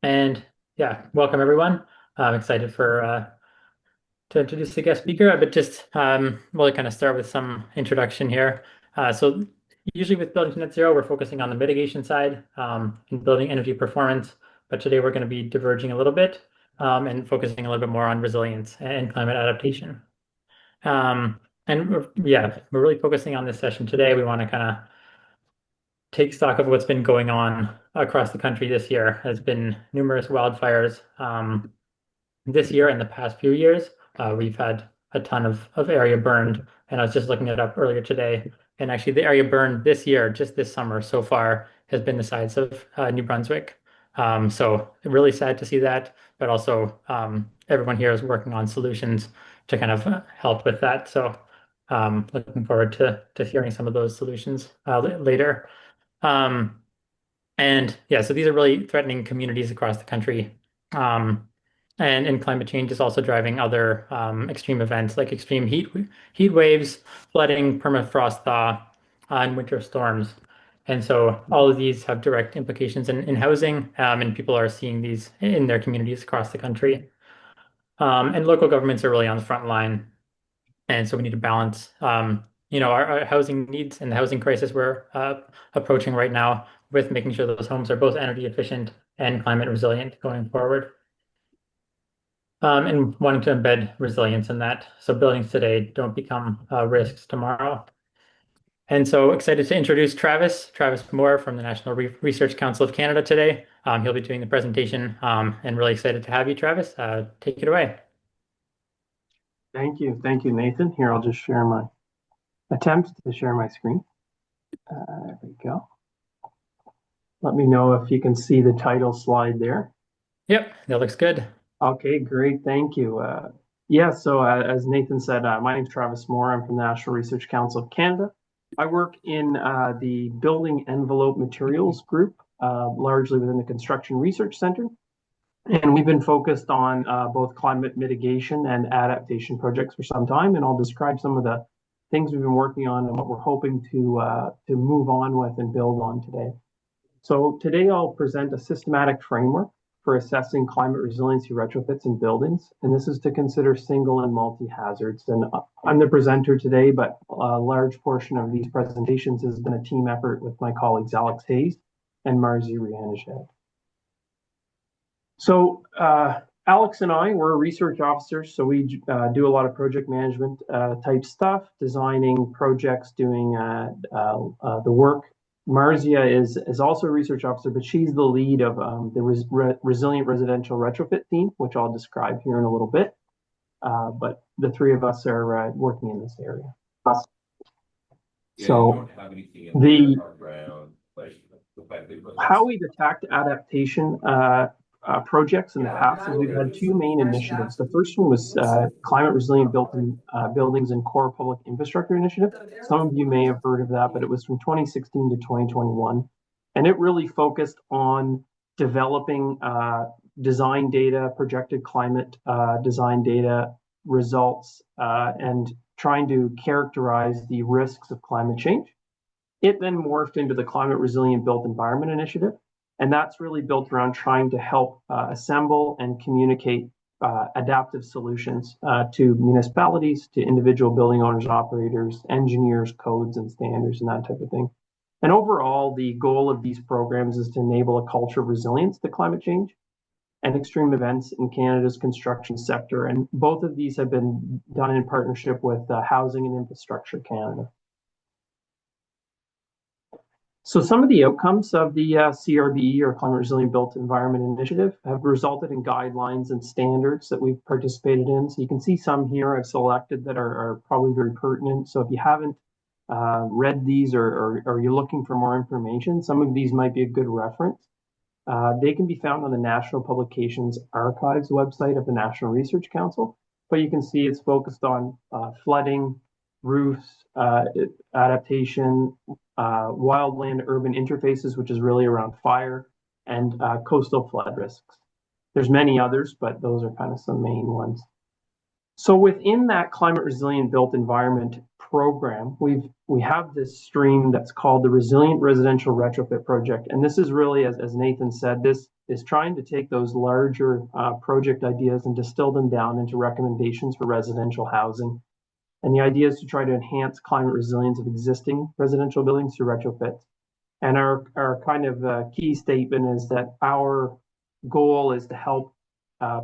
And yeah, welcome everyone. I'm excited for to introduce the guest speaker, but just really kind of start with some introduction here. So usually with Building to Net Zero, we're focusing on the mitigation side and building energy performance, but today we're going to be diverging a little bit and focusing a little bit more on resilience and climate adaptation. And we're really focusing on this session today. We want to kind of take stock of what's been going on across the country this year. There's been numerous wildfires this year and the past few years. We've had a ton of area burned, and I was just looking it up earlier today. And actually, the area burned this year, just this summer so far, has been the size of New Brunswick. So really sad to see that, but also everyone here is working on solutions to kind of help with that. So looking forward to hearing some of those solutions later. Um, and yeah, so these are really threatening communities across the country. And climate change is also driving other extreme events like extreme heat waves, flooding, permafrost thaw, and winter storms. And so all of these have direct implications in housing, and people are seeing these in their communities across the country. And local governments are really on the front line, and so we need to balance, our housing needs and the housing crisis we're approaching right now with making sure those homes are both energy efficient and climate resilient going forward. And wanting to embed resilience in that so buildings today don't become risks tomorrow. And so excited to introduce Travis Moore from the National Research Council of Canada today. He'll be doing the presentation and really excited to have you, Travis. Take it away. Thank you, Nathan. Here, I'll just share my attempt to share my screen. There we go. Let me know if you can see the title slide there. Yep, that looks good. Okay, great. Thank you. So as Nathan said, my name is Travis Moore. I'm from the National Research Council of Canada. I work in the Building Envelope Materials group, largely within the Construction Research Center. And we've been focused on both climate mitigation and adaptation projects for some time, and I'll describe some of the things we've been working on and what we're hoping to move on with and build on today. So today I'll present a systematic framework for assessing climate resiliency retrofits in buildings, and this is to consider single and multi-hazards. And I'm the presenter today, but a large portion of these presentations has been a team effort with my colleagues Alex Hayes and Marzi Rianajad. So Alex and I, we're research officers, so we do a lot of project management type stuff, designing projects, doing the work. Marzia is also a research officer, but she's the lead of the Resilient Residential Retrofit team, which I'll describe here in a little bit. But the three of us are working in this area. So how we've attacked adaptation projects in the past is we've had two main initiatives. The first one was Climate Resilient Buildings and Core Public Infrastructure Initiative. Some of you may have heard of that, but it was from 2016 to 2021. And it really focused on developing design data, projected climate design data results, and trying to characterize the risks of climate change. It then morphed into the Climate Resilient Built Environment Initiative. And that's really built around trying to help assemble and communicate adaptive solutions to municipalities, to individual building owners and operators, engineers, codes and standards, and that type of thing. And overall, the goal of these programs is to enable a culture of resilience to climate change and extreme events in Canada's construction sector. And both of these have been done in partnership with Housing and Infrastructure Canada. So some of the outcomes of the CRBE, or Climate Resilient Built Environment Initiative, have resulted in guidelines and standards that we've participated in. So you can see some here I've selected that are probably very pertinent. So if you haven't read these or you're looking for more information, some of these might be a good reference. They can be found on the National Publications Archives website of the National Research Council. But you can see it's focused on flooding, roofs, adaptation, wildland-urban interfaces, which is really around fire, and coastal flood risks. There's many others, but those are kind of some main ones. So within that Climate Resilient Built Environment program, we have this stream that's called the Resilient Residential Retrofit Project. And this is really, as Nathan said, this is trying to take those larger project ideas and distill them down into recommendations for residential housing. And the idea is to try to enhance climate resilience of existing residential buildings through retrofits. And our kind of key statement is that our goal is to help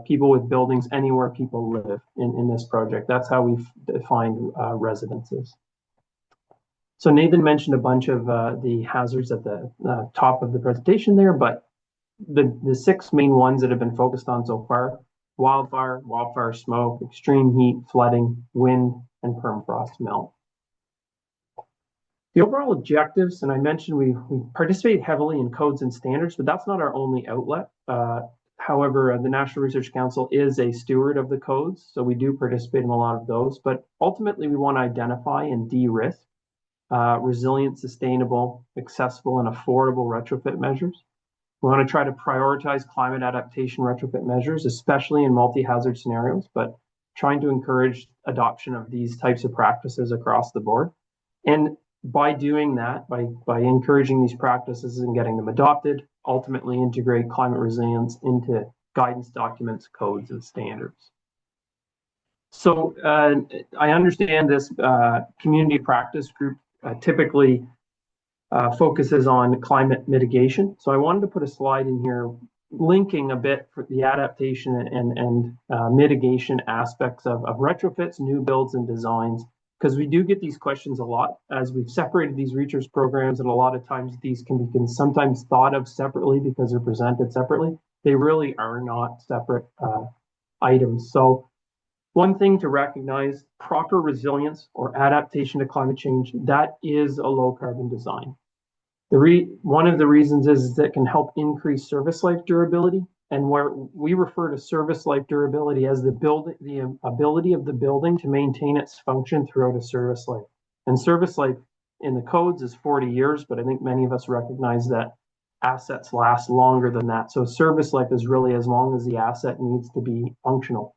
people with buildings anywhere people live in this project. That's how we've defined residences. So Nathan mentioned a bunch of the hazards at the top of the presentation there, but the 6 main ones that have been focused on so far: wildfire smoke, extreme heat, flooding, wind, and permafrost melt. The overall objectives, and I mentioned we participate heavily in codes and standards, but that's not our only outlet. However, the National Research Council is a steward of the codes, so we do participate in a lot of those, but ultimately we want to identify and de-risk resilient, sustainable, accessible, and affordable retrofit measures. We want to try to prioritize climate adaptation retrofit measures, especially in multi-hazard scenarios, but trying to encourage adoption of these types of practices across the board. And by doing that, by encouraging these practices and getting them adopted, ultimately integrate climate resilience into guidance documents, codes, and standards. So I understand this community practice group typically focuses on climate mitigation. So I wanted to put a slide in here linking a bit for the adaptation and mitigation aspects of retrofits, new builds, and designs, because we do get these questions a lot as we've separated these research programs, and a lot of times these can be sometimes thought of separately because they're presented separately. They really are not separate items. So one thing to recognize: proper resilience or adaptation to climate change, that is a low carbon design. One of the reasons is that it can help increase service life durability, and where we refer to service life durability as the ability of the building to maintain its function throughout a service life. And service life in the codes is 40 years, but I think many of us recognize that assets last longer than that. So service life is really as long as the asset needs to be functional.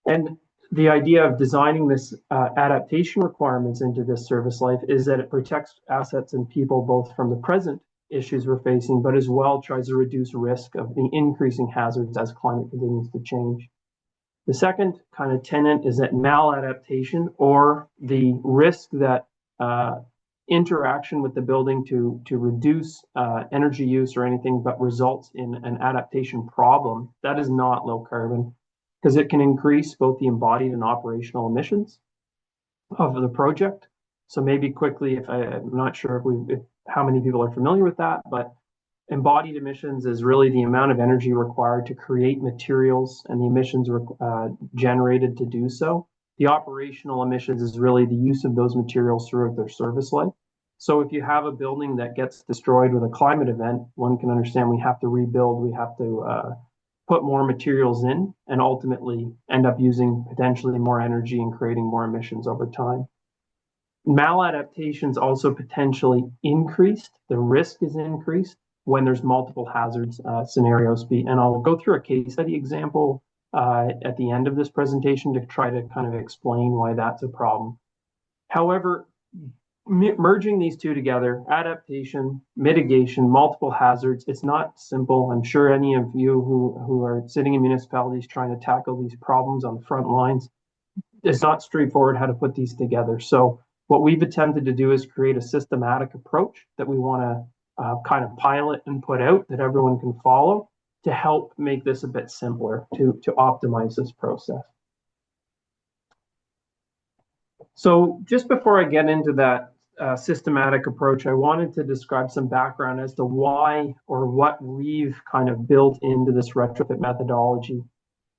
And the idea of designing this adaptation requirements into this service life is that it protects assets and people both from the present issues we're facing, but as well tries to reduce risk of the increasing hazards as climate continues to change. The second kind of tenet is that maladaptation, or the risk that interaction with the building to reduce energy use or anything, but results in an adaptation problem, that is not low carbon, because it can increase both the embodied and operational emissions of the project. So maybe quickly, I'm not sure if how many people are familiar with that, but embodied emissions is really the amount of energy required to create materials and the emissions generated to do so. The operational emissions is really the use of those materials throughout their service life. So if you have a building that gets destroyed with a climate event, one can understand we have to rebuild, we have to put more materials in, and ultimately end up using potentially more energy and creating more emissions over time. Maladaptations also potentially increased. The risk is increased when there's multiple hazards scenarios. And I'll go through a case study example at the end of this presentation to try to kind of explain why that's a problem. However, merging these two together, adaptation, mitigation, multiple hazards, it's not simple. I'm sure any of you who are sitting in municipalities trying to tackle these problems on the front lines, it's not straightforward how to put these together. So what we've attempted to do is create a systematic approach that we want to kind of pilot and put out that everyone can follow to help make this a bit simpler to optimize this process. So just before I get into that systematic approach, I wanted to describe some background as to why or what we've kind of built into this retrofit methodology.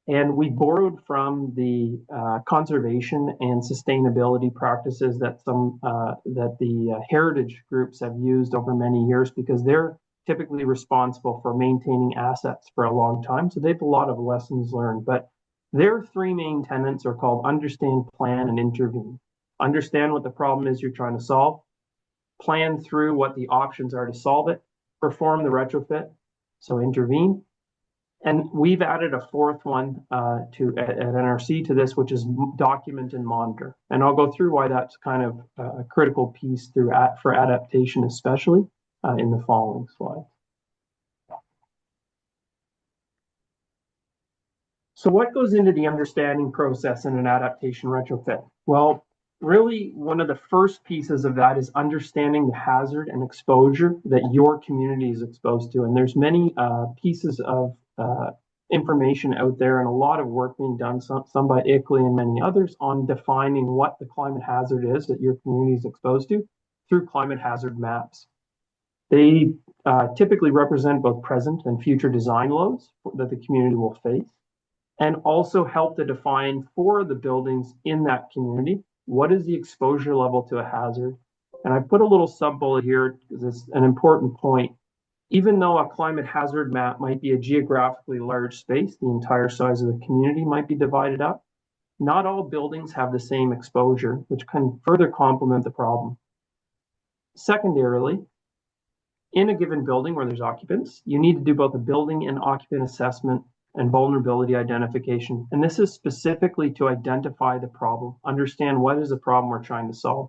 And we borrowed from the conservation and sustainability practices that the heritage groups have used over many years, because they're typically responsible for maintaining assets for a long time. So they have a lot of lessons learned. But their 3 main tenets are called understand, plan, and intervene. Understand what the problem is you're trying to solve, plan through what the options are to solve it, perform the retrofit, so intervene. And we've added a 4th one at NRC to this, which is document and monitor. And I'll go through why that's kind of a critical piece for adaptation, especially in the following slide. So what goes into the understanding process in an adaptation retrofit? Well, really one of the first pieces of that is understanding the hazard and exposure that your community is exposed to. And there's many pieces of information out there and a lot of work being done, some by ICLEI and many others, on defining what the climate hazard is that your community is exposed to through climate hazard maps. They typically represent both present and future design loads that the community will face, and also help to define for the buildings in that community, what is the exposure level to a hazard? And I put a little sub-bullet here because it's an important point. Even though a climate hazard map might be a geographically large space, the entire size of the community might be divided up, not all buildings have the same exposure, which can further complement the problem. Secondarily, in a given building where there's occupants, you need to do both a building and occupant assessment and vulnerability identification. And this is specifically to identify the problem, understand what is the problem we're trying to solve.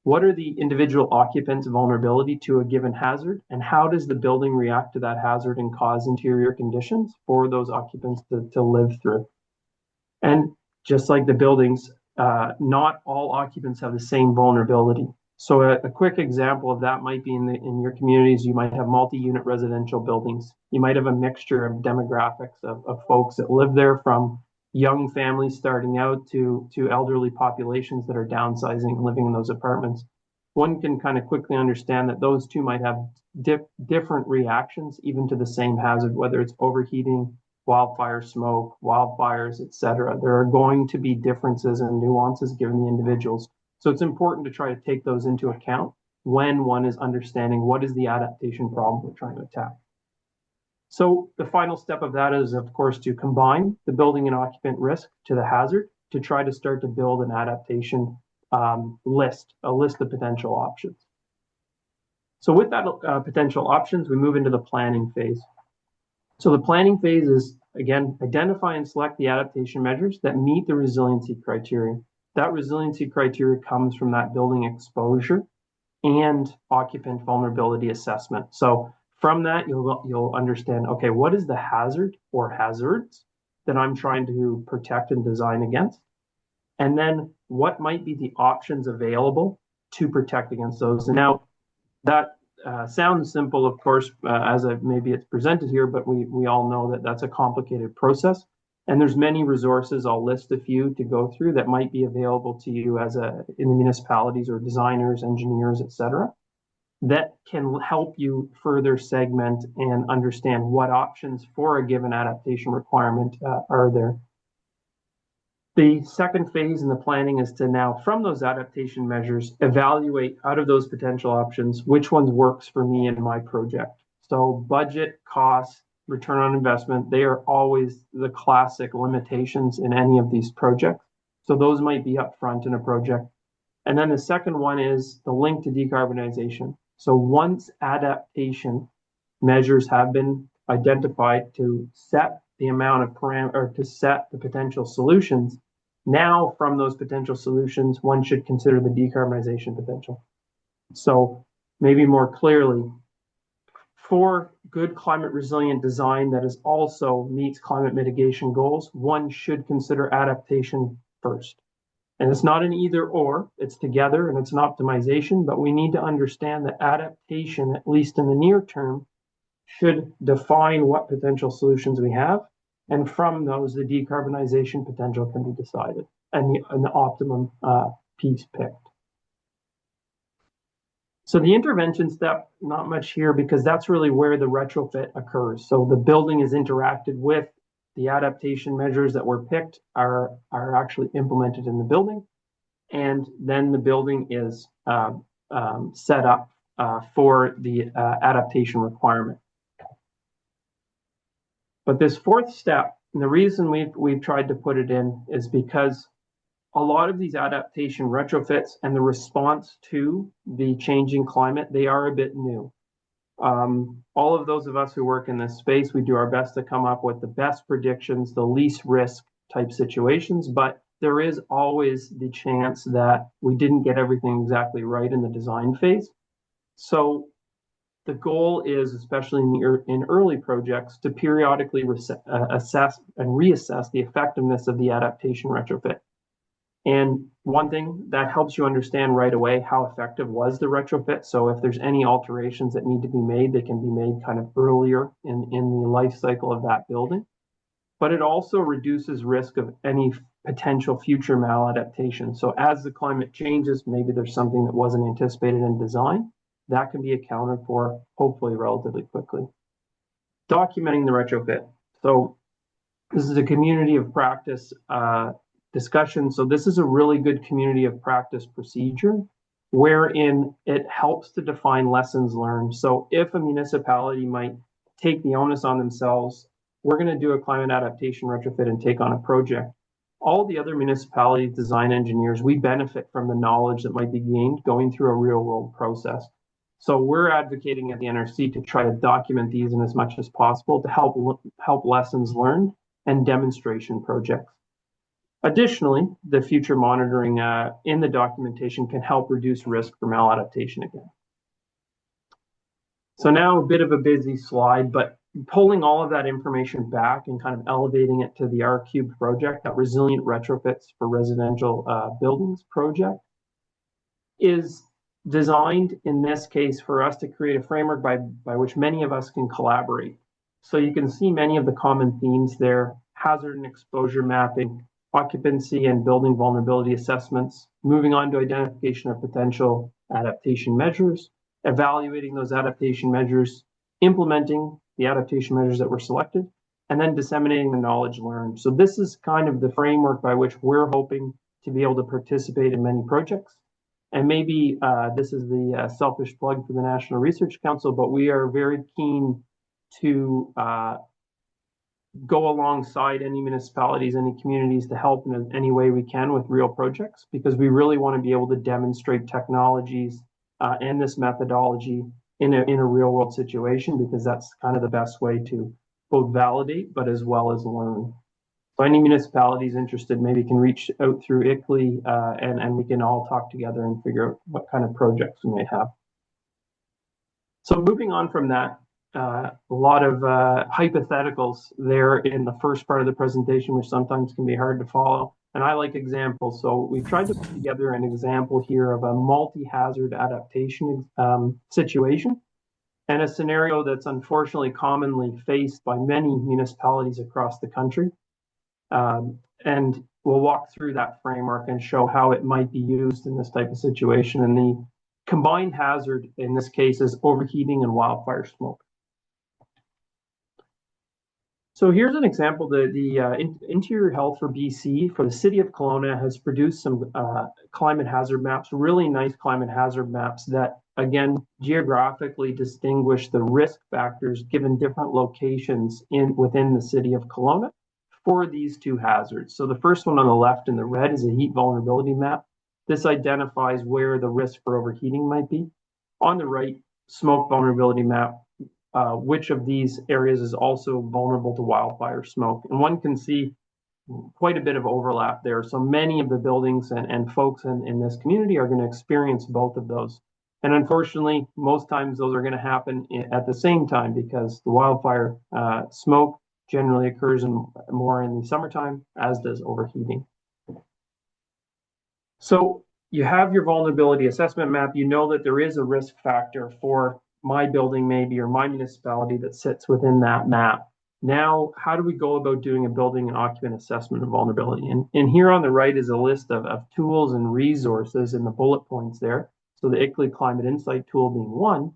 What are the individual occupants' vulnerability to a given hazard, and how does the building react to that hazard and cause interior conditions for those occupants to live through? And just like the buildings, not all occupants have the same vulnerability. So a quick example of that might be in your communities, you might have multi-unit residential buildings. You might have a mixture of demographics of folks that live there, from young families starting out to elderly populations that are downsizing and living in those apartments. One can kind of quickly understand that those two might have different reactions even to the same hazard, whether it's overheating, wildfire smoke, wildfires, etc. There are going to be differences and nuances given the individuals. So it's important to try to take those into account when one is understanding what is the adaptation problem we're trying to attack. So the final step of that is, of course, to combine the building and occupant risk to the hazard to try to start to build an adaptation list of potential options. So with that potential options, we move into the planning phase. So the planning phase is, again, identify and select the adaptation measures that meet the resiliency criteria. That resiliency criteria comes from that building exposure and occupant vulnerability assessment. So from that, you'll understand, okay, what is the hazard or hazards that I'm trying to protect and design against? And then what might be the options available to protect against those? And now that sounds simple, of course, as maybe it's presented here, but we all know that that's a complicated process. And there's many resources, I'll list a few to go through, that might be available to you in the municipalities, or designers, engineers, etc., that can help you further segment and understand what options for a given adaptation requirement are there. The second phase in the planning is to now, from those adaptation measures, evaluate out of those potential options, which ones works for me in my project. So budget, cost, return on investment, they are always the classic limitations in any of these projects. So those might be upfront in a project. And then the second one is the link to decarbonization. So once adaptation measures have been identified to set the amount of or to set the potential solutions, now from those potential solutions, one should consider the decarbonization potential. So maybe more clearly, for good climate resilient design that is also meets climate mitigation goals, one should consider adaptation first. And it's not an either or, it's together, and it's an optimization, but we need to understand that adaptation, at least in the near term, should define what potential solutions we have. And from those, the decarbonization potential can be decided and the optimum piece picked. So the intervention step, not much here, because that's really where the retrofit occurs. So the building is interacted with, the adaptation measures that were picked are actually implemented in the building, and then the building is set up for the adaptation requirement. But this fourth step, and the reason we've tried to put it in, is because a lot of these adaptation retrofits and the response to the changing climate, they are a bit new. All of those of us who work in this space, we do our best to come up with the best predictions, the least risk type situations, but there is always the chance that we didn't get everything exactly right in the design phase. So The goal is, especially in early projects, to periodically assess and reassess the effectiveness of the adaptation retrofit. And one thing that helps you understand right away how effective was the retrofit. So if there's any alterations that need to be made, they can be made kind of earlier in the life cycle of that building. But it also reduces risk of any potential future maladaptation. So as the climate changes, maybe there's something that wasn't anticipated in design, that can be accounted for hopefully relatively quickly. Documenting the retrofit. So this is a community of practice discussion. So this is a really good community of practice procedure wherein it helps to define lessons learned. So if a municipality might take the onus on themselves, we're going to do a climate adaptation retrofit and take on a project. All the other municipalities, design engineers, we benefit from the knowledge that might be gained going through a real world process. So we're advocating at the NRC to try to document these in as much as possible to help lessons learned and demonstration projects. Additionally, the future monitoring in the documentation can help reduce risk for maladaptation again. So now a bit of a busy slide, but pulling all of that information back and kind of elevating it to the R-Cubed project, that resilient retrofits for residential buildings project, is designed in this case for us to create a framework by which many of us can collaborate. So you can see many of the common themes there: hazard and exposure mapping, occupancy and building vulnerability assessments, moving on to identification of potential adaptation measures, evaluating those adaptation measures, implementing the adaptation measures that were selected, and then disseminating the knowledge learned. So this is kind of the framework by which we're hoping to be able to participate in many projects. And maybe this is the selfish plug for the National Research Council, but we are very keen to go alongside any municipalities, any communities to help in any way we can with real projects, because we really want to be able to demonstrate technologies and this methodology in a real world situation, because that's kind of the best way to both validate, but as well as learn. So any municipalities interested maybe can reach out through ICLEI and we can all talk together and figure out what kind of projects we may have. So moving on from that, a lot of hypotheticals there in the first part of the presentation, which sometimes can be hard to follow. And I like examples. So we've tried to put together an example here of a multi-hazard adaptation situation, and a scenario that's unfortunately commonly faced by many municipalities across the country. And we'll walk through that framework and show how it might be used in this type of situation. And the combined hazard in this case is overheating and wildfire smoke. So here's an example. The Interior Health for BC for the city of Kelowna has produced some climate hazard maps, really nice climate hazard maps that, again, geographically distinguish the risk factors given different locations within the city of Kelowna for these two hazards. So the first one on the left in the red is a heat vulnerability map. This identifies where the risk for overheating might be. On the right, smoke vulnerability map, which of these areas is also vulnerable to wildfire smoke. And one can see quite a bit of overlap there. So many of the buildings and folks in this community are going to experience both of those. And unfortunately, most times those are going to happen at the same time, because the wildfire smoke generally occurs more in the summertime, as does overheating. So you have your vulnerability assessment map. You know that there is a risk factor for my building maybe, or my municipality, that sits within that map. Now, how do we go about doing a building and occupant assessment of vulnerability? And here on the right is a list of tools and resources in the bullet points there. So the ICLEI Climate Insight tool being one,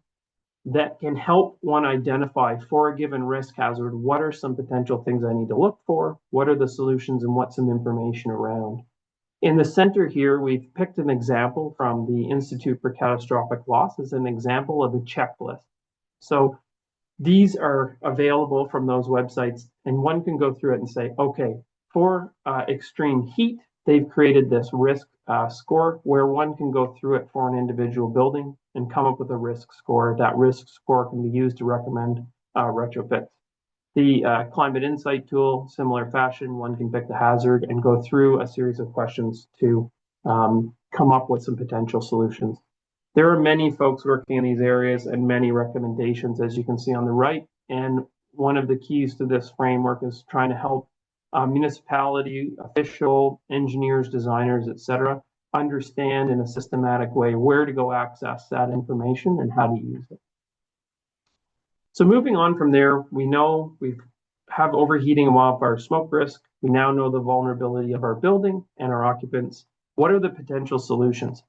that can help one identify for a given risk hazard, what are some potential things I need to look for, what are the solutions, and what's some information around. In the center here, we've picked an example from the Institute for Catastrophic Loss as an example of a checklist. So these are available from those websites, and one can go through it and say, okay, for extreme heat, they've created this risk score where one can go through it for an individual building and come up with a risk score. That risk score can be used to recommend retrofits. The Climate Insight tool, similar fashion, one can pick the hazard and go through a series of questions to come up with some potential solutions. There are many folks working in these areas and many recommendations, as you can see on the right. And one of the keys to this framework is trying to help municipality, official, engineers, designers, etc., understand in a systematic way where to go access that information and how to use it. So moving on from there, we know we have overheating and wildfire smoke risk. We now know the vulnerability of our building and our occupants. What are the potential solutions?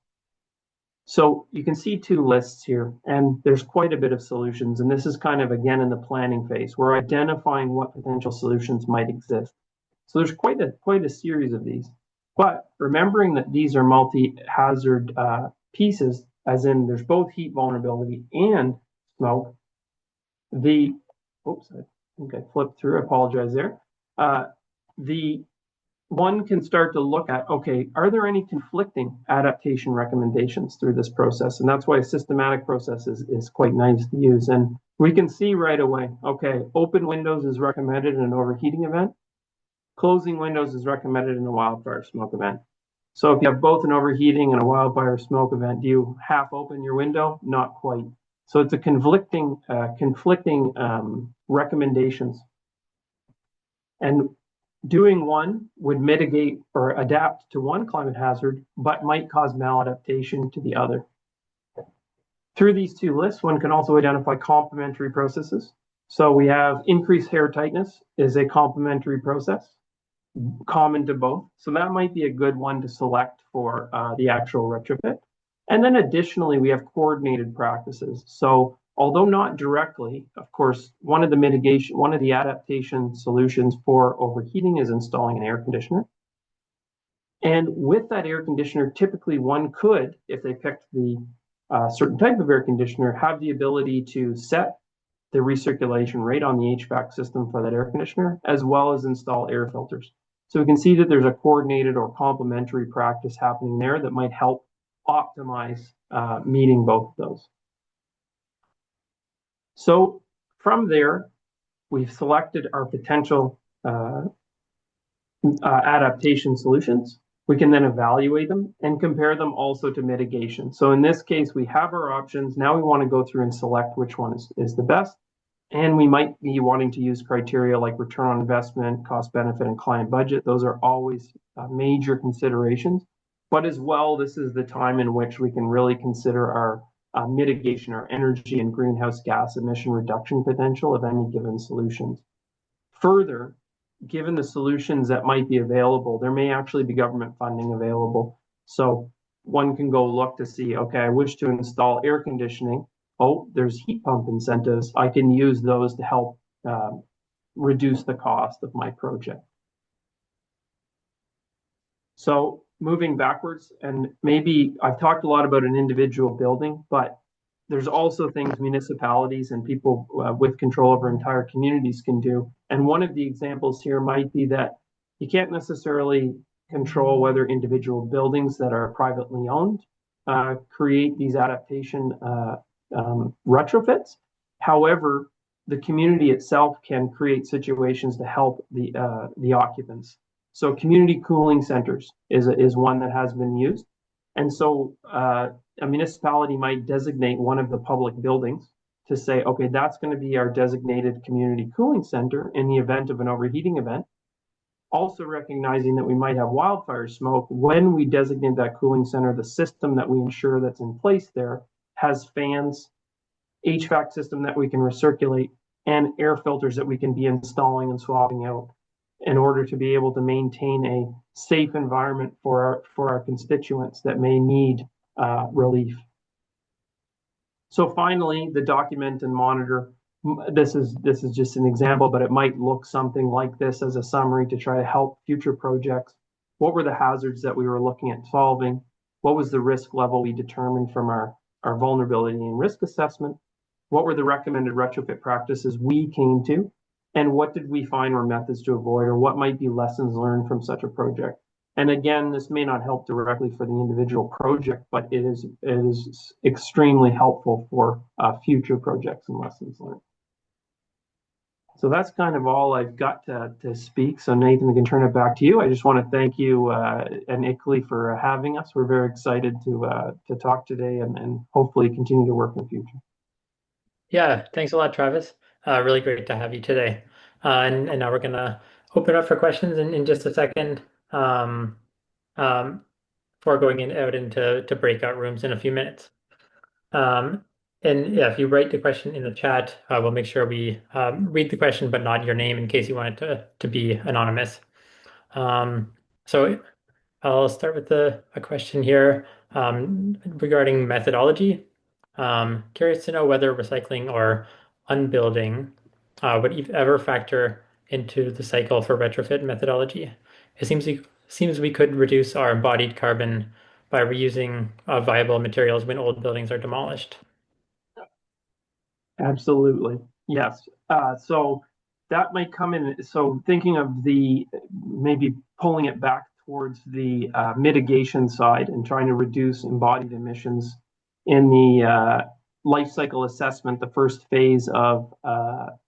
So you can see two lists here, and there's quite a bit of solutions. And this is kind of, again, in the planning phase. We're identifying what potential solutions might exist. So there's quite a series of these. But remembering that these are multi-hazard pieces, as in there's both heat vulnerability and smoke, oops, I think I flipped through, I apologize there. The one can start to look at, okay, are there any conflicting adaptation recommendations through this process? And that's why a systematic process is quite nice to use. And we can see right away, okay, open windows is recommended in an overheating event. Closing windows is recommended in a wildfire smoke event. So if you have both an overheating and a wildfire smoke event, do you half open your window? Not quite. So it's a conflicting recommendations. And doing one would mitigate or adapt to one climate hazard, but might cause maladaptation to the other. Through these two lists, one can also identify complementary processes. So we have increased hair tightness is a complementary process, common to both. So that might be a good one to select for the actual retrofit. And then additionally, we have coordinated practices. So although not directly, of course, one of the adaptation solutions for overheating is installing an air conditioner. And with that air conditioner, typically one could, if they picked the certain type of air conditioner, have the ability to set the recirculation rate on the HVAC system for that air conditioner, as well as install air filters. So we can see that there's a coordinated or complementary practice happening there that might help optimize meeting both of those. So from there, we've selected our potential adaptation solutions. We can then evaluate them and compare them also to mitigation. So in this case, we have our options. Now we want to go through and select which one is the best. And we might be wanting to use criteria like return on investment, cost benefit, and client budget. Those are always major considerations. But as well, this is the time in which we can really consider our mitigation, our energy and greenhouse gas emission reduction potential of any given solutions. Further, given the solutions that might be available, there may actually be government funding available. So one can go look to see, okay, I wish to install air conditioning. Oh, there's heat pump incentives. I can use those to help reduce the cost of my project. So moving backwards, and maybe I've talked a lot about an individual building, but there's also things municipalities and people with control over entire communities can do. And one of the examples here might be that you can't necessarily control whether individual buildings that are privately owned create these adaptation retrofits. However, the community itself can create situations to help the occupants. So community cooling centers is one that has been used. And so a municipality might designate one of the public buildings to say, okay, that's going to be our designated community cooling center in the event of an overheating event. Also recognizing that we might have wildfire smoke, when we designate that cooling center, the system that we ensure that's in place there has fans, HVAC system that we can recirculate, and air filters that we can be installing and swapping out in order to be able to maintain a safe environment for our constituents that may need relief. So finally, the document and monitor. This is just an example, but it might look something like this as a summary to try to help future projects. What were the hazards that we were looking at solving? What was the risk level we determined from our vulnerability and risk assessment? What were the recommended retrofit practices we came to? And what did we find were methods to avoid, or what might be lessons learned from such a project? And again, this may not help directly for the individual project, but it is extremely helpful for future projects and lessons learned. So that's kind of all I've got to speak. So Nathan, I can turn it back to you. I just want to thank you and Ickley for having us. We're very excited to talk today and hopefully continue to work in the future. Yeah, thanks a lot, Travis. Really great to have you today. And now we're gonna open up for questions in just a second. Um, um, Before going out into breakout rooms in a few minutes. Um, and yeah, if you write the question in the chat, we'll make sure we read the question, but not your name in case you want it to be anonymous. Um, so I'll start with a question here regarding methodology. Curious to know whether recycling or unbuilding would ever factor into the cycle for retrofit methodology. It seems we could reduce our embodied carbon by reusing viable materials when old buildings are demolished. Absolutely. Yes. So that might come in. So thinking of the maybe pulling it back towards the mitigation side and trying to reduce embodied emissions in the life cycle assessment, the first phase of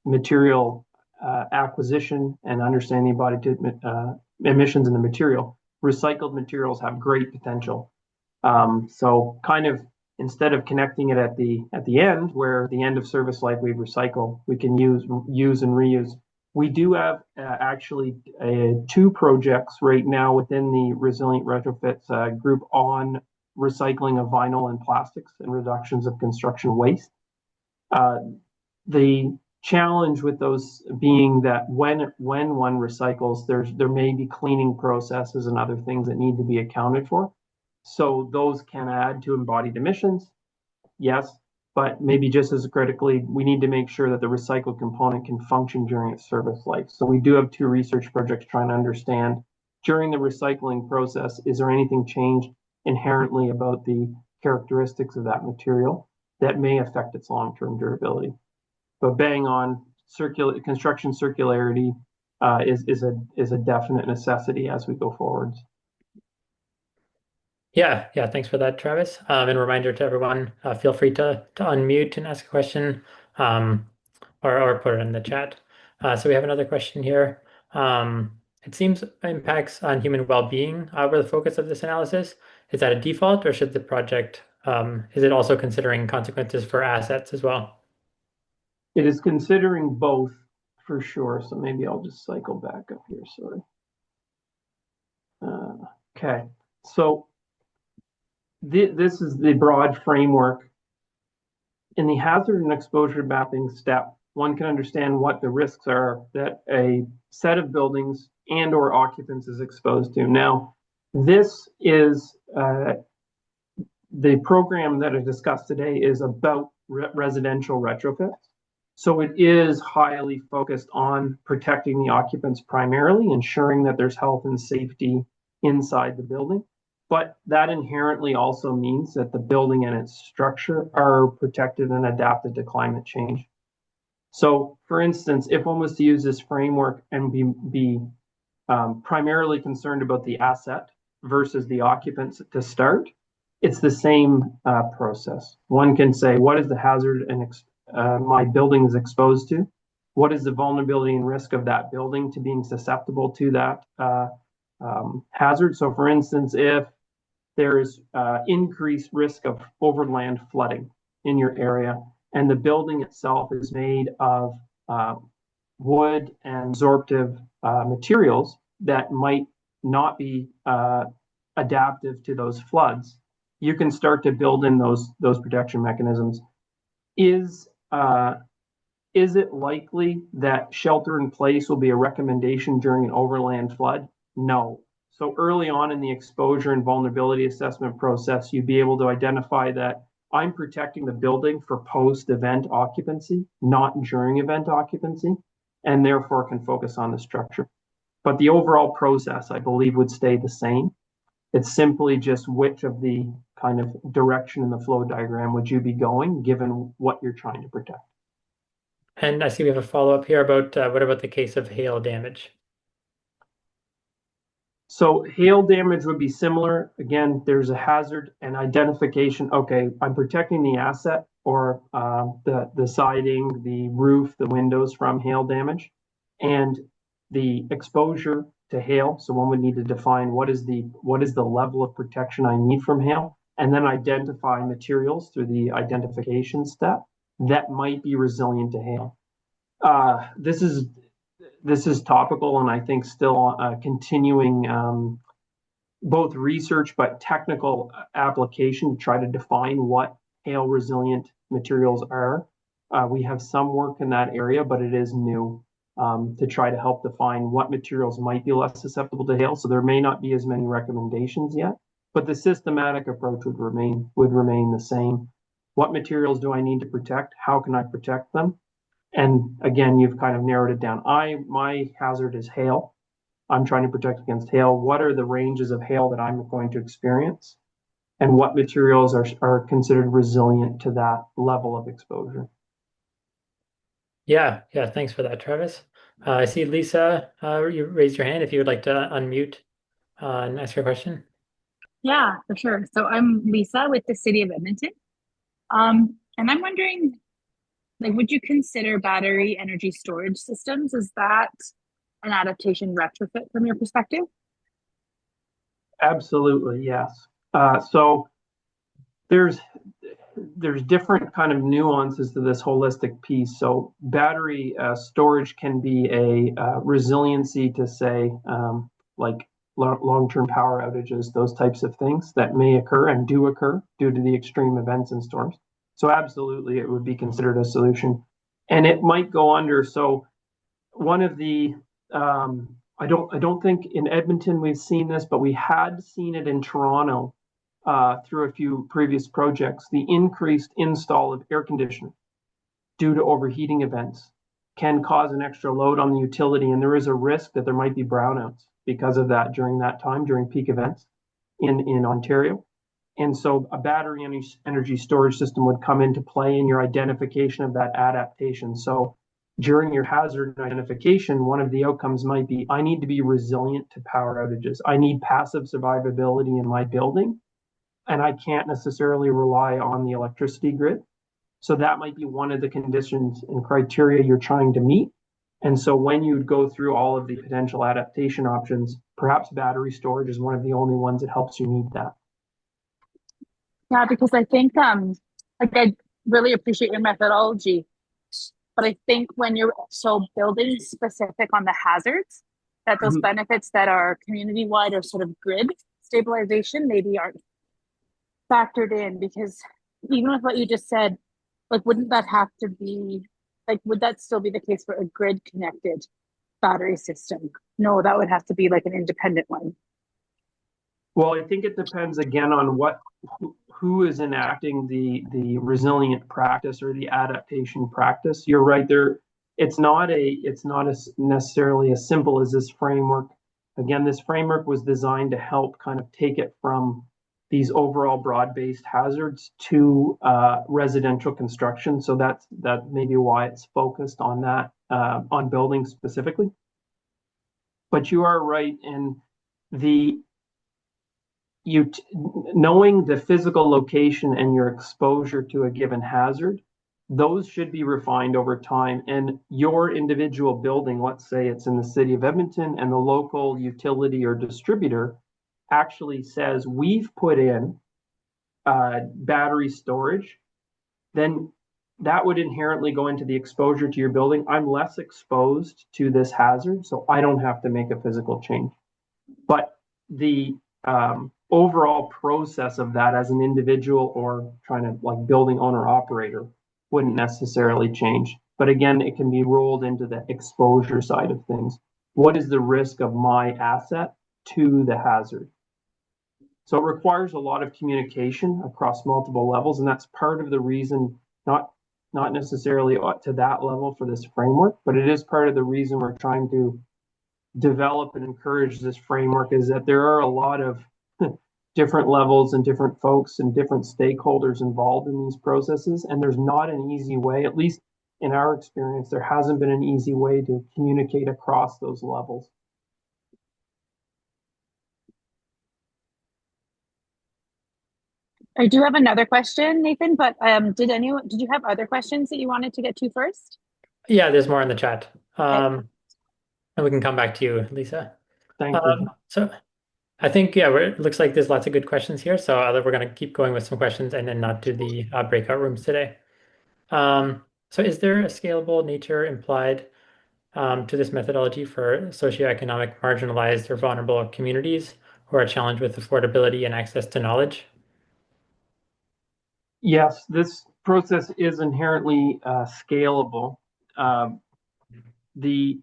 material acquisition and understanding embodied emissions in the material. Recycled materials have great potential. So kind of instead of connecting it at the end, where the end of service life we recycle, we can use and reuse. We do have actually two projects right now within the Resilient Retrofits group on recycling of vinyl and plastics and reductions of construction waste. Uh, the challenge with those being that when one recycles, there may be cleaning processes and other things that need to be accounted for. So those can add to embodied emissions, yes, but maybe just as critically, we need to make sure that the recycled component can function during its service life. So we do have two research projects trying to understand during the recycling process, is there anything changed inherently about the characteristics of that material that may affect its long-term durability? But bang on construction circularity is a definite necessity as we go forwards. Yeah, thanks for that, Travis. And a reminder to everyone, feel free to unmute and ask a question, um, or put it in the chat. So we have another question here. It seems impacts on human well-being were the focus of this analysis. Is that a default, or should the project is it also considering consequences for assets as well? It is considering both for sure. So maybe I'll just cycle back up here. Sorry. Okay. So this is the broad framework. In the hazard and exposure mapping step, one can understand what the risks are that a set of buildings and or occupants is exposed to. Now, this is the program that I discussed today is about residential retrofits. So it is highly focused on protecting the occupants primarily, ensuring that there's health and safety inside the building. But that inherently also means that the building and its structure are protected and adapted to climate change. So, for instance, if one was to use this framework and be primarily concerned about the asset versus the occupants to start, it's the same process. One can say, what is the hazard and my building is exposed to? What is the vulnerability and risk of that building to being susceptible to that hazard? So, for instance, if there is increased risk of overland flooding in your area, and the building itself is made of wood and absorptive materials that might not be adaptive to those floods, you can start to build in those protection mechanisms. Is it likely that shelter in place will be a recommendation during an overland flood? No. So early on in the exposure and vulnerability assessment process, you'd be able to identify that I'm protecting the building for post-event occupancy, not during event occupancy, and therefore can focus on the structure. But the overall process, I believe, would stay the same. It's simply just which of the kind of direction in the flow diagram would you be going given what you're trying to protect. And I see we have a follow-up here about what about the case of hail damage? So hail damage would be similar. Again, there's a hazard and identification. Okay, I'm protecting the asset or the siding, the roof, the windows from hail damage, and the exposure to hail. So one would need to define what is the level of protection I need from hail, and then identify materials through the identification step that might be resilient to hail. This is topical, and I think still continuing both research but technical application to try to define what hail resilient materials are. We have some work in that area, but it is new to try to help define what materials might be less susceptible to hail. So there may not be as many recommendations yet, but the systematic approach would remain the same. What materials do I need to protect? How can I protect them? And again, you've kind of narrowed it down. My hazard is hail. I'm trying to protect against hail. What are the ranges of hail that I'm going to experience? And what materials are considered resilient to that level of exposure? Yeah, thanks for that, Travis. I see Lisa, you raised your hand if you would like to unmute and ask your question. Yeah, for sure. So I'm Lisa with the City of Edmonton. And I'm wondering, like, would you consider battery energy storage systems? Is that an adaptation retrofit from your perspective? Absolutely, yes. So there's different kind of nuances to this holistic piece. So battery storage can be a resiliency to, say, like long-term power outages, those types of things that may occur and do occur due to the extreme events and storms. So absolutely, it would be considered a solution, and it might go under. So one of the I don't think in Edmonton we've seen this, but we had seen it in Toronto through a few previous projects. The increased install of air conditioning due to overheating events can cause an extra load on the utility, and there is a risk that there might be brownouts because of that during that time, during peak events in Ontario. And so a battery energy storage system would come into play in your identification of that adaptation. So during your hazard identification, one of the outcomes might be, I need to be resilient to power outages. I need passive survivability in my building, and I can't necessarily rely on the electricity grid. So that might be one of the conditions and criteria you're trying to meet. And so when you go through all of the potential adaptation options, perhaps battery storage is one of the only ones that helps you meet that. Yeah, because I think like I really appreciate your methodology, but I think when you're so building specific on the hazards, that those benefits that are community wide or sort of grid stabilization maybe aren't factored in, because even with what you just said, like wouldn't that have to be like would that still be the case for a grid connected battery system? No, that would have to be like an independent one. Well, I think it depends again on who is enacting the resilient practice or the adaptation practice. You're right there. It's not necessarily as simple as this framework. Again, this framework was designed to help kind of take it from these overall broad-based hazards to residential construction. So that may be why it's focused on that on buildings specifically. But you are right in knowing the physical location and your exposure to a given hazard, those should be refined over time. And your individual building, let's say it's in the city of Edmonton, and the local utility or distributor actually says, we've put in battery storage, then that would inherently go into the exposure to your building. I'm less exposed to this hazard, so I don't have to make a physical change. But the overall process of that as an individual or trying to like building owner operator wouldn't necessarily change. But again, it can be rolled into the exposure side of things. What is the risk of my asset to the hazard? So it requires a lot of communication across multiple levels, and that's part of the reason, not necessarily to that level for this framework, but it is part of the reason we're trying to develop and encourage this framework, is that there are a lot of different levels and different folks and different stakeholders involved in these processes. And there's not an easy way, at least in our experience, there hasn't been an easy way to communicate across those levels. I do have another question, Nathan, but did you have other questions that you wanted to get to first? Yeah, there's more in the chat. Okay. And we can come back to you, Lisa. Thanks, Lisa. So I think, yeah, it looks like there's lots of good questions here. So we're going to keep going with some questions and then not do the breakout rooms today. So is there a scalable nature implied to this methodology for socioeconomic marginalized or vulnerable communities who are challenged with affordability and access to knowledge? Yes, this process is inherently scalable. Um, the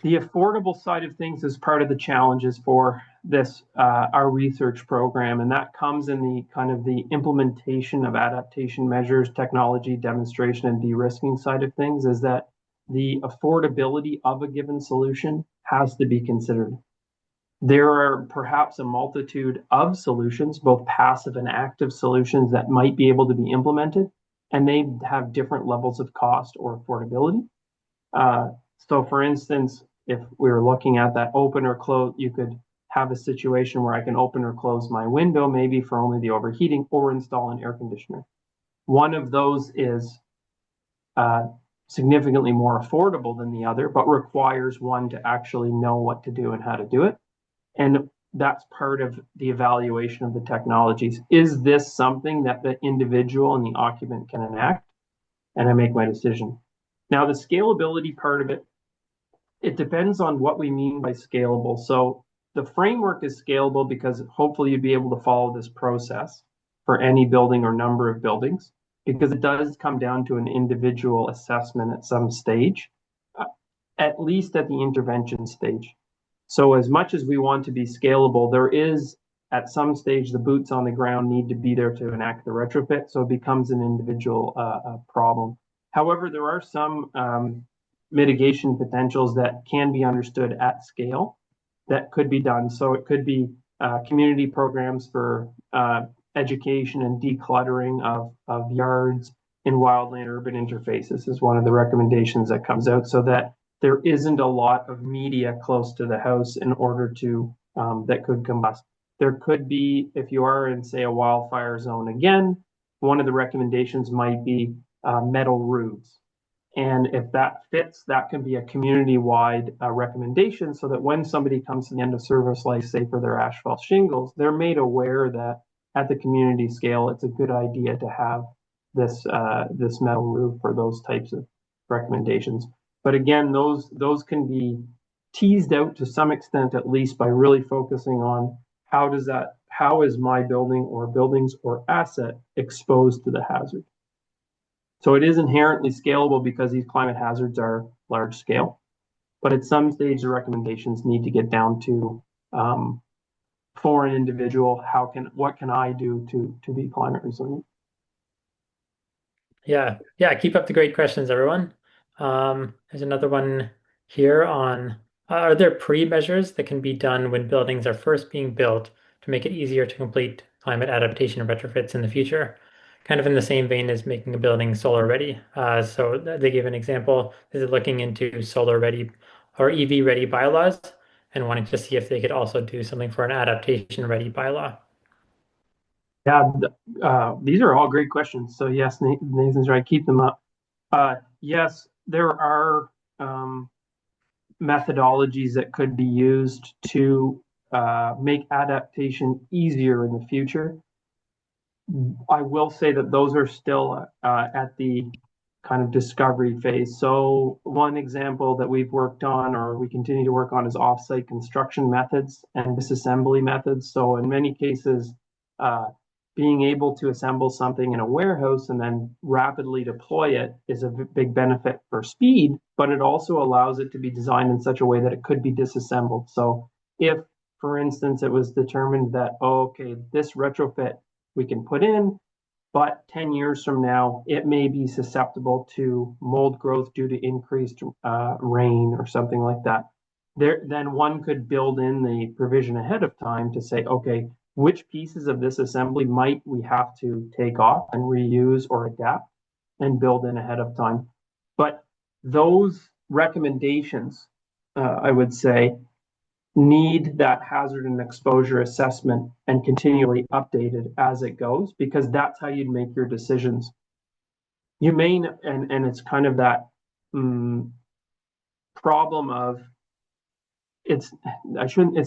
affordable side of things is part of the challenges for this our research program, and that comes in the kind of the implementation of adaptation measures, technology demonstration, and de-risking side of things. Is that the affordability of a given solution has to be considered. There are perhaps a multitude of solutions, both passive and active solutions, that might be able to be implemented, and they have different levels of cost or affordability. So for instance, if we were looking at that open or close, you could have a situation where I can open or close my window, maybe for only the overheating, or install an air conditioner. One of those is significantly more affordable than the other, but requires one to actually know what to do and how to do it. And that's part of the evaluation of the technologies. Is this something that the individual and the occupant can enact? And I make my decision. Now, the scalability part of it, it depends on what we mean by scalable. So the framework is scalable because hopefully you'd be able to follow this process for any building or number of buildings, because it does come down to an individual assessment at some stage, at least at the intervention stage. So as much as we want to be scalable, there is at some stage the boots on the ground need to be there to enact the retrofit. So it becomes an individual problem. However, there are some mitigation potentials that can be understood at scale that could be done. So it could be community programs for education and decluttering of yards in wildland urban interfaces is one of the recommendations that comes out, so that there isn't a lot of media close to the house in order to that could combust. There could be, if you are in, say, a wildfire zone again, one of the recommendations might be metal roofs. And if that fits, that can be a community-wide recommendation, so that when somebody comes to the end of service life, say for their asphalt shingles, they're made aware that at the community scale, it's a good idea to have this this metal roof for those types of recommendations. But again, those can be teased out to some extent, at least by really focusing on how is my building or buildings or asset exposed to the hazard. So it is inherently scalable because these climate hazards are large scale, but at some stage the recommendations need to get down to for an individual, what can I do to be climate resilient? Yeah, keep up the great questions, everyone. There's another one here on are there pre-measures that can be done when buildings are first being built to make it easier to complete climate adaptation retrofits in the future? Kind of in the same vein as making a building solar ready. So they give an example. Is it looking into solar ready or EV ready bylaws and wanting to see if they could also do something for an adaptation ready bylaw? Yeah, these are all great questions. So yes, Nathan's right. Keep them up. Yes, there are methodologies that could be used to make adaptation easier in the future. I will say that those are still at the kind of discovery phase. So one example that we've worked on, or we continue to work on, is offsite construction methods and disassembly methods. So in many cases, being able to assemble something in a warehouse and then rapidly deploy it is a big benefit for speed, but it also allows it to be designed in such a way that it could be disassembled. So if, for instance, it was determined that, oh, okay, this retrofit we can put in, but 10 years from now, it may be susceptible to mold growth due to increased rain or something like that. Then one could build in the provision ahead of time to say, okay, which pieces of this assembly might we have to take off and reuse or adapt and build in ahead of time. But those recommendations, I would say, need that hazard and exposure assessment and continually updated as it goes, because that's how you'd make your decisions. You may, and it's kind of that problem of it's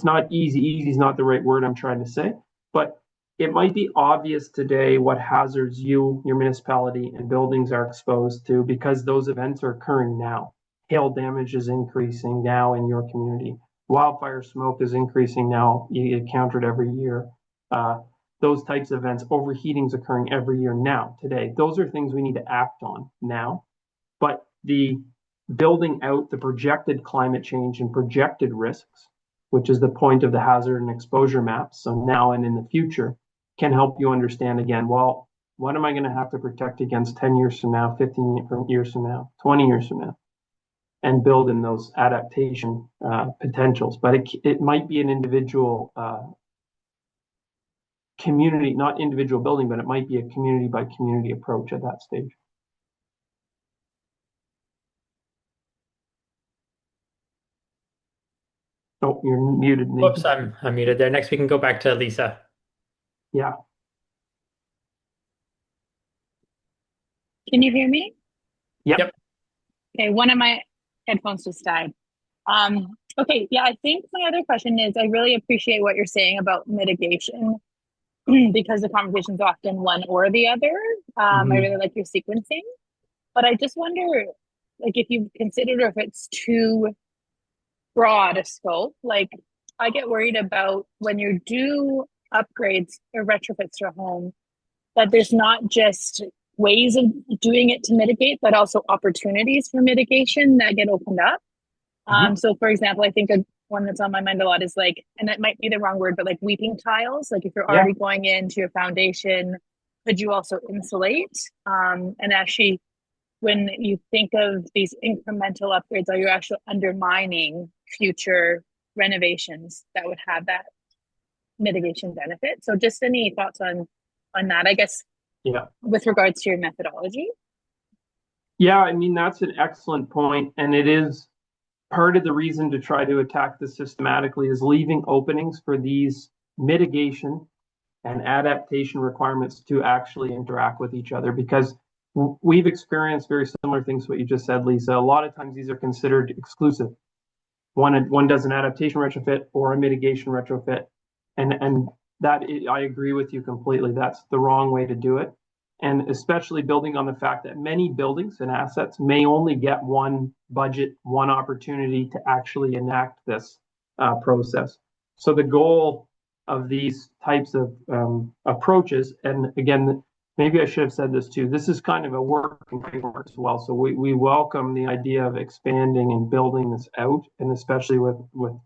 not easy. Easy is not the right word I'm trying to say, but it might be obvious today what hazards you, your municipality, and buildings are exposed to because those events are occurring now. Hail damage is increasing now in your community. Wildfire smoke is increasing now. You encounter it every year. Those types of events, overheating is occurring every year now, today. Those are things we need to act on now. But the building out the projected climate change and projected risks, which is the point of the hazard and exposure maps, so now and in the future, can help you understand again, well, what am I going to have to protect against 10 years from now, 15 years from now, 20 years from now, and build in those adaptation potentials. But it might be an individual community, not individual building, but it might be a community by community approach at that stage. Oh, you're muted, Nathan. Whoops, I'm muted there. Next, we can go back to Lisa. Yeah. Can you hear me? Yep. Okay, one of my headphones just died. Okay, yeah, I think my other question is I really appreciate what you're saying about mitigation because the conversation is often one or the other. I really like your sequencing, but I just wonder, like, if you've considered or if it's too broad a scope. Like, I get worried about when you do upgrades or retrofits to a home, that there's not just ways of doing it to mitigate, but also opportunities for mitigation that get opened up. So for example, I think one that's on my mind a lot is like, and it might be the wrong word, but like weeping tiles. Like if you're already going into your foundation, could you also insulate? And actually, when you think of these incremental upgrades, are you actually undermining future renovations that would have that mitigation benefit? So just any thoughts on that, I guess, with regards to your methodology? Yeah, I mean, that's an excellent point. And it is part of the reason to try to attack this systematically is leaving openings for these mitigation and adaptation requirements to actually interact with each other, because we've experienced very similar things to what you just said, Lisa. A lot of times these are considered exclusive. One does an adaptation retrofit or a mitigation retrofit, and that I agree with you completely. That's the wrong way to do it, and especially building on the fact that many buildings and assets may only get one budget, one opportunity to actually enact this process. So the goal of these types of approaches, and again, maybe I should have said this too, this is kind of a working framework as well. So we welcome the idea of expanding and building this out, and especially with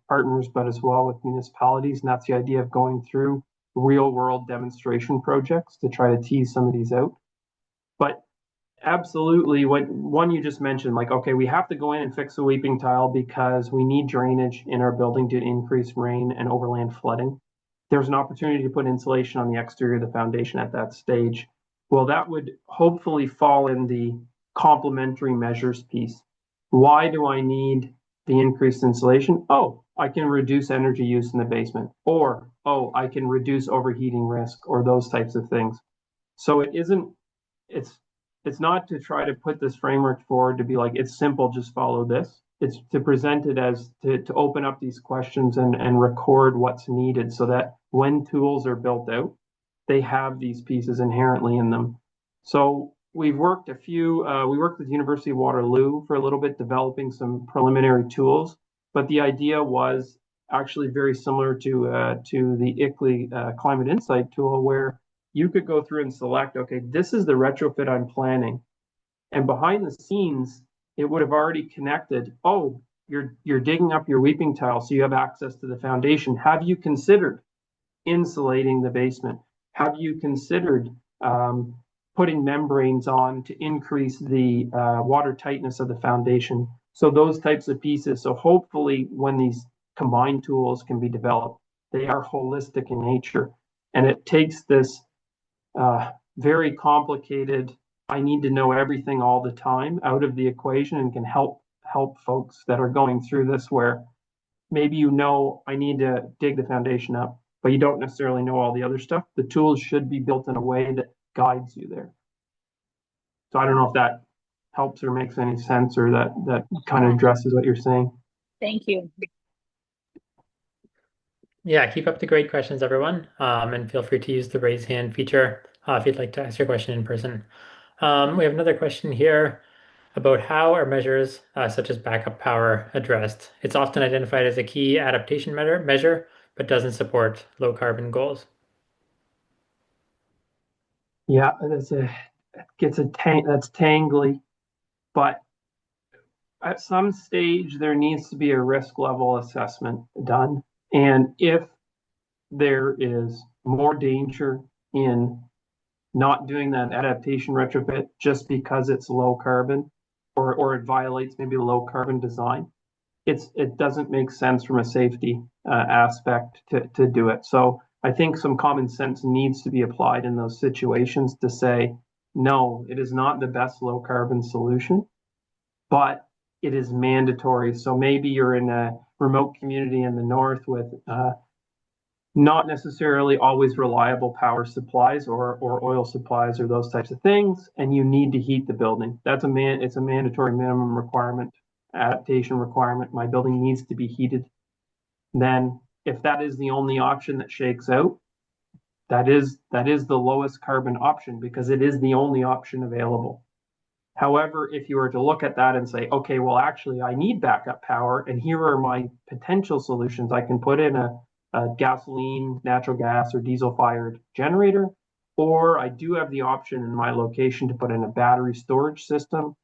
partners, but as well with municipalities. And that's the idea of going through real world demonstration projects to try to tease some of these out. But absolutely, what one you just mentioned, like, okay, we have to go in and fix the weeping tile because we need drainage in our building to increase rain and overland flooding. There's an opportunity to put insulation on the exterior of the foundation at that stage. Well, that would hopefully fall in the complementary measures piece. Why do I need the increased insulation? Oh, I can reduce energy use in the basement, or, oh, I can reduce overheating risk, or those types of things. So it's not to try to put this framework forward to be like, it's simple, just follow this. It's to present it as to open up these questions and record what's needed so that when tools are built out, they have these pieces inherently in them. So we've worked we worked with the University of Waterloo for a little bit, developing some preliminary tools, but the idea was actually very similar to the ICLEI Climate Insight tool, where you could go through and select, okay, this is the retrofit I'm planning. And behind the scenes, it would have already connected, oh, you're digging up your weeping tile, so you have access to the foundation. Have you considered insulating the basement? Have you considered putting membranes on to increase the water tightness of the foundation? So those types of pieces. So hopefully when these combined tools can be developed, they are holistic in nature. And it takes this very complicated, I need to know everything all the time out of the equation, and can help folks that are going through this, where maybe you know I need to dig the foundation up, but you don't necessarily know all the other stuff. The tools should be built in a way that guides you there. So I don't know if that helps or makes any sense, or that kind of addresses what you're saying. Thank you. Yeah, keep up the great questions, everyone. And feel free to use the raise hand feature if you'd like to ask your question in person. We have another question here about how are measures such as backup power addressed. It's often identified as a key adaptation measure, but doesn't support low carbon goals. Yeah, that's tangly, but at some stage there needs to be a risk level assessment done. And if there is more danger in not doing that adaptation retrofit just because it's low carbon, or it violates maybe the low carbon design, it doesn't make sense from a safety aspect to do it. So I think some common sense needs to be applied in those situations to say, no, it is not the best low carbon solution, but it is mandatory. So maybe you're in a remote community in the north with not necessarily always reliable power supplies or oil supplies or those types of things, and you need to heat the building. It's a mandatory minimum requirement, adaptation requirement. My building needs to be heated. Then if that is the only option that shakes out, that is the lowest carbon option because it is the only option available. However, if you were to look at that and say, okay, well, actually, I need backup power, and here are my potential solutions. I can put in a gasoline, natural gas, or diesel-fired generator, or I do have the option in my location to put in a battery storage system,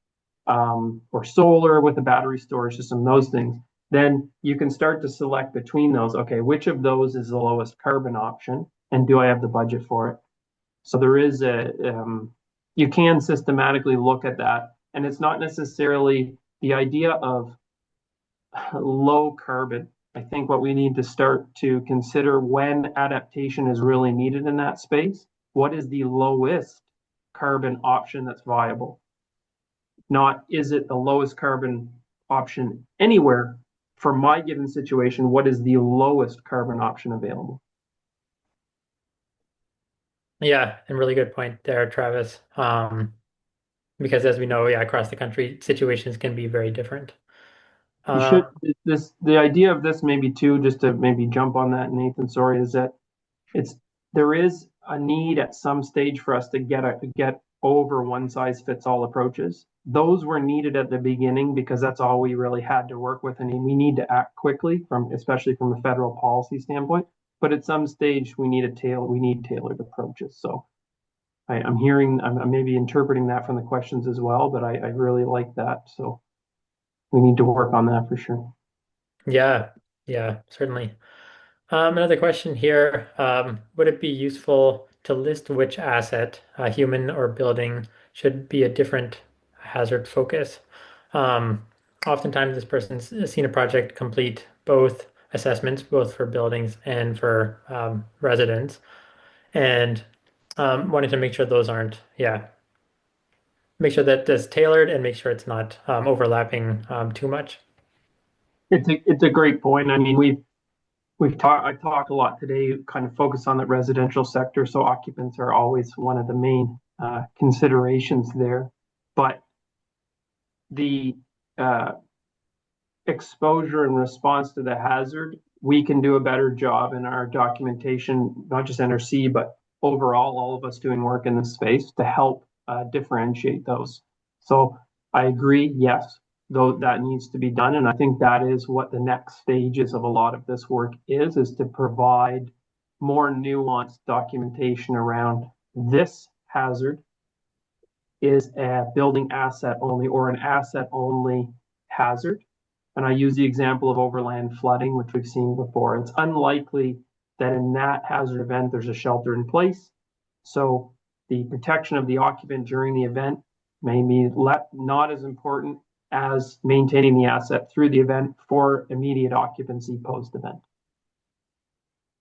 or solar with a battery storage system, those things. Then you can start to select between those. Okay, which of those is the lowest carbon option, and do I have the budget for it? So there is you can systematically look at that, and it's not necessarily the idea of low carbon. I think what we need to start to consider when adaptation is really needed in that space, what is the lowest carbon option that's viable? Not is it the lowest carbon option anywhere? For my given situation, what is the lowest carbon option available? Yeah, and really good point there, Travis. Because as we know, yeah, across the country, situations can be very different. You should the idea of this maybe too, just to maybe jump on that, Nathan, sorry, is that there is a need at some stage for us to get over one size fits all approaches. Those were needed at the beginning because that's all we really had to work with, and we need to act quickly especially from a federal policy standpoint. But at some stage we need tailored approaches. So I'm maybe interpreting that from the questions as well, but I really like that. So we need to work on that for sure. Yeah, yeah, certainly. Another question here. Would it be useful to list which asset, human or building, should be a different hazard focus? Um, Oftentimes, this person's seen a project complete both assessments, both for buildings and for residents, and wanted to make sure those aren't, yeah, make sure that that's tailored and make sure it's not overlapping too much. It's a great point. I mean, I talked a lot today, kind of focus on the residential sector. So occupants are always one of the main considerations there. But the exposure and response to the hazard, we can do a better job in our documentation, not just NRC, but overall, all of us doing work in this space to help differentiate those. So I agree, yes, though that needs to be done. And I think that is what the next stages of a lot of this work is to provide more nuanced documentation around this hazard is a building asset only or an asset only hazard. And I use the example of overland flooding, which we've seen before. It's unlikely that in that hazard event, there's a shelter in place. So the protection of the occupant during the event may be not as important as maintaining the asset through the event for immediate occupancy post-event.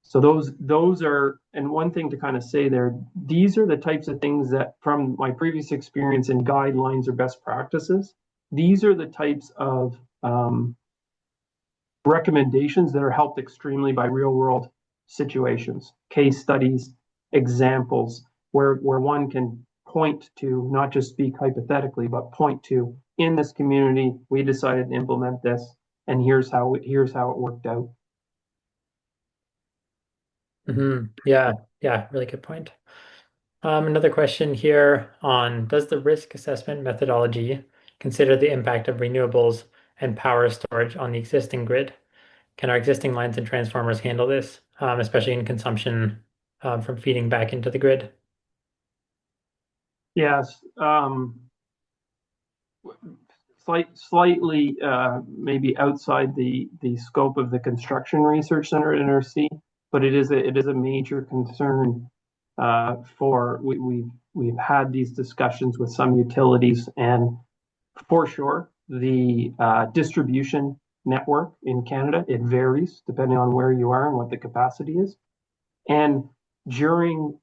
So those are, and one thing to kind of say there, these are the types of things that from my previous experience in guidelines or best practices, these are the types of recommendations that are helped extremely by real world situations, case studies, examples, where one can point to, not just speak hypothetically, but point to, in this community, we decided to implement this, and here's how it worked out. Yeah, yeah, really good point. Another question here on, does the risk assessment methodology consider the impact of renewables and power storage on the existing grid? Can our existing lines and transformers handle this, especially in consumption from feeding back into the grid? Yes, slightly maybe outside the scope of the construction research center at NRC, but it is a major concern for we've had these discussions with some utilities, and for sure the distribution network in Canada, it varies depending on where you are and what the capacity is. And during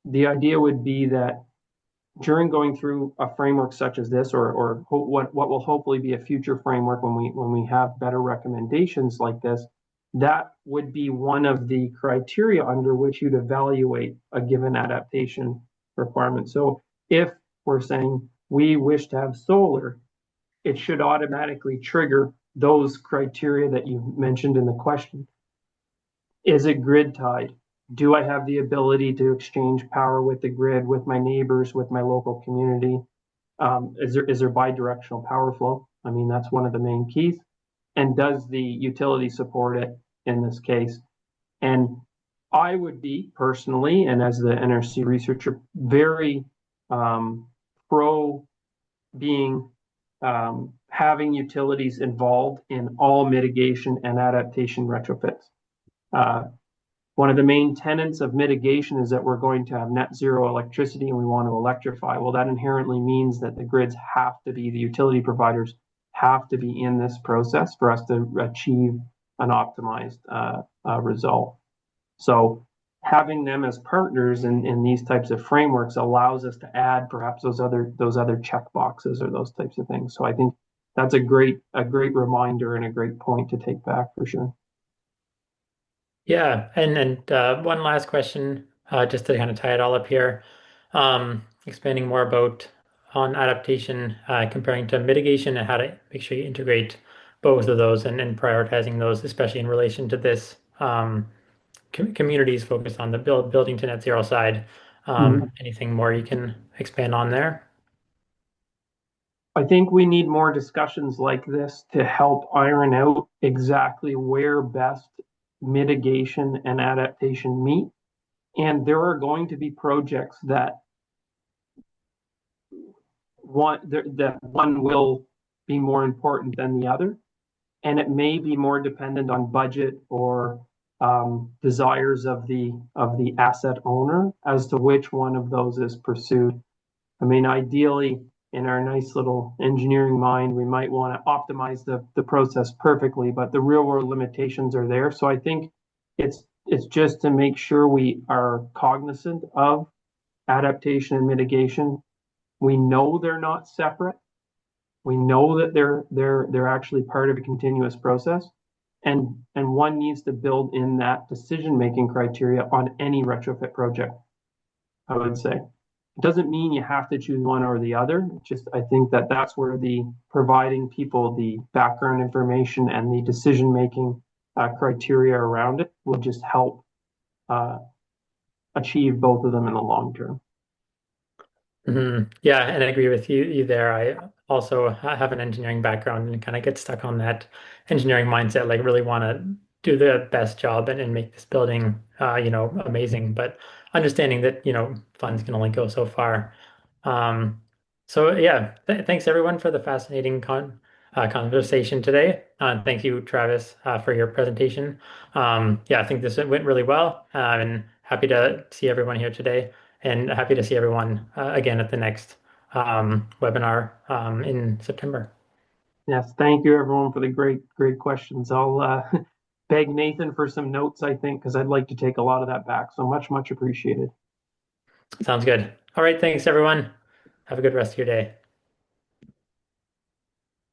the idea would be that during going through a framework such as this, or what will hopefully be a future framework when we have better recommendations like this, that would be one of the criteria under which you'd evaluate a given adaptation requirement. So if we're saying we wish to have solar, it should automatically trigger those criteria that you mentioned in the question. Is it grid tied? Do I have the ability to exchange power with the grid, with my neighbors, with my local community? Is there bi-directional power flow? I mean, that's one of the main keys. And does the utility support it in this case? And I would be personally, and as the NRC researcher, very pro being having utilities involved in all mitigation and adaptation retrofits. One of the main tenets of mitigation is that we're going to have net zero electricity and we want to electrify. Well, that inherently means that the grids have to be, the utility providers have to be in this process for us to achieve an optimized result. So having them as partners in these types of frameworks allows us to add perhaps those other check boxes or those types of things. So I think that's a great reminder and a great point to take back for sure. Yeah, and one last question, just to kind of tie it all up here, expanding more about on adaptation, comparing to mitigation and how to make sure you integrate both of those and prioritizing those, especially in relation to this communities focused on the building to net zero side. Anything more you can expand on there? I think we need more discussions like this to help iron out exactly where best mitigation and adaptation meet. And there are going to be projects that one will be more important than the other. And it may be more dependent on budget or desires of the asset owner as to which one of those is pursued. I mean, ideally, in our nice little engineering mind, we might want to optimize the process perfectly, but the real world limitations are there. So I think it's just to make sure we are cognizant of adaptation and mitigation. We know they're not separate. We know that they're actually part of a continuous process, and one needs to build in that decision making criteria on any retrofit project. I would say it doesn't mean you have to choose one or the other. Just I think that's where the providing people the background information and the decision making criteria around it will just help achieve both of them in the long term. Yeah, and I agree with you there. I also have an engineering background and kind of get stuck on that engineering mindset, like really want to do the best job and make this building, amazing. But understanding that, funds can only go so far. Um, so yeah, thanks everyone for the fascinating conversation today. Thank you, Travis, for your presentation. Yeah, I think this went really well, and happy to see everyone here today and happy to see everyone again at the next webinar in September. Yes, thank you everyone for the great questions. I'll beg Nathan for some notes, I think, because I'd like to take a lot of that back. So much appreciated. Sounds good. All right, thanks everyone. Have a good rest of your day.